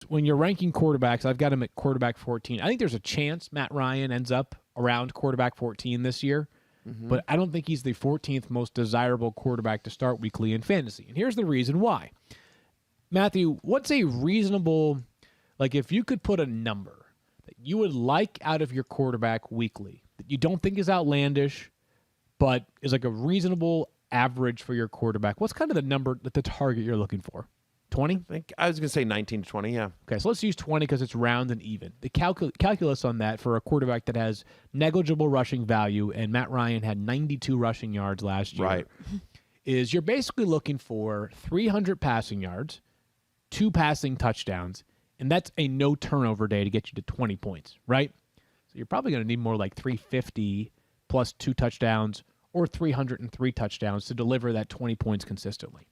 when you're ranking quarterbacks, I've got him at quarterback 14. I think there's a chance Matt Ryan ends up around quarterback 14 this year, but I don't think he's the 14th most desirable quarterback to start weekly in fantasy. And here's the reason why. Matthew, what's a reasonable, like if you could put a number that you would like out of your quarterback weekly that you don't think is outlandish, but is like a reasonable average for your quarterback, what's kind of the number, that the target you're looking for? 20? I was going to say 19 to 20, yeah. Okay, so let's use 20 because it's round and even. The calculus on that for a quarterback that has negligible rushing value, and Matt Ryan had 92 rushing yards last year, right, is you're basically looking for 300 passing yards, 2 passing touchdowns, and that's a no-turnover day to get you to 20 points, right? So you're probably going to need more like 350 plus 2 touchdowns or 303 touchdowns to deliver that 20 points consistently.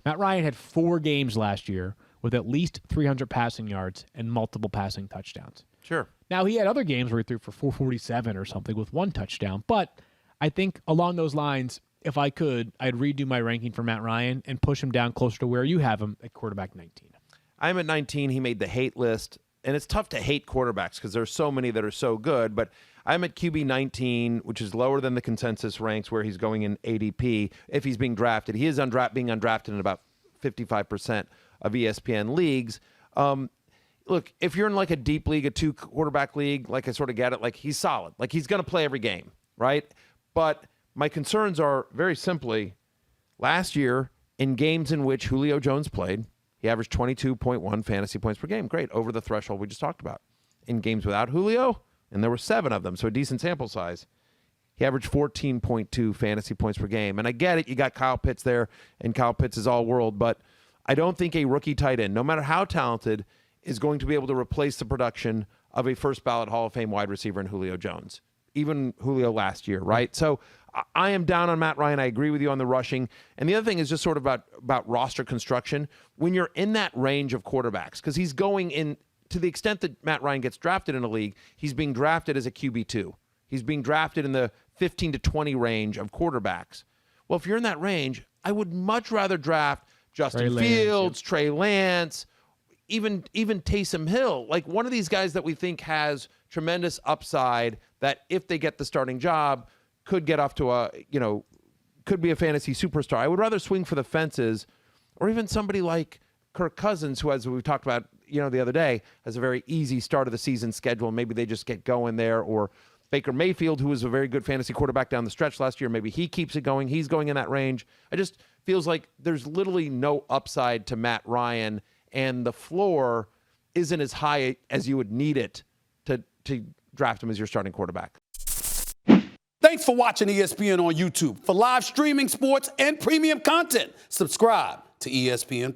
Matt Ryan had 4 games last year with at least 300 passing yards and multiple passing touchdowns. Sure. Now, he had other games where he threw for 447 or something with 1 touchdown, but I think along those lines, if I could, I'd redo my ranking for Matt Ryan and push him down closer to where you have him at quarterback 19. I'm at 19. He made the hate list, and it's tough to hate quarterbacks because there's so many that are so good, but I'm at QB 19, which is lower than the consensus ranks where he's going in ADP if he's being drafted. He is being undrafted in about 55% of ESPN leagues. Look, if you're in like a deep league, a 2-quarterback league, like I sort of get it, like he's solid. Like he's going to play every game, right? But my concerns are very simply last year in games in which Julio Jones played, he averaged 22.1 fantasy points per game. Great, over the threshold we just talked about. In games without Julio, and there were 7 of them, so a decent sample size, he averaged 14.2 fantasy points per game. And I get it, you got Kyle Pitts there, and Kyle Pitts is all world, but I don't think a rookie tight end, no matter how talented, is going to be able to replace the production of a first-ballot Hall of Fame wide receiver in Julio Jones, even Julio last year, right? So I am down on Matt Ryan. I agree with you on the rushing. And the other thing is just sort of about roster construction. When you're in that range of quarterbacks, because he's going in, to the extent that Matt Ryan gets drafted in a league, he's being drafted as a QB2. He's being drafted in the 15 to 20 range of quarterbacks. Well, if you're in that range, I would much rather draft Justin Fields, Trey Lance, even Taysom Hill. Like one of these guys that we think has tremendous upside that if they get the starting job could get off to could be a fantasy superstar. I would rather swing for the fences, or even somebody like Kirk Cousins, who, as we talked about, the other day, has a very easy start of the season schedule. Maybe they just get going there. Or Baker Mayfield, who was a very good fantasy quarterback down the stretch last year. Maybe he keeps it going. He's going in that range. It just feels like there's literally no upside to Matt Ryan, and the floor isn't as high as you would need it to draft him as your starting quarterback. Thanks for watching ESPN on YouTube. For live streaming, sports, and premium content, subscribe to ESPN+.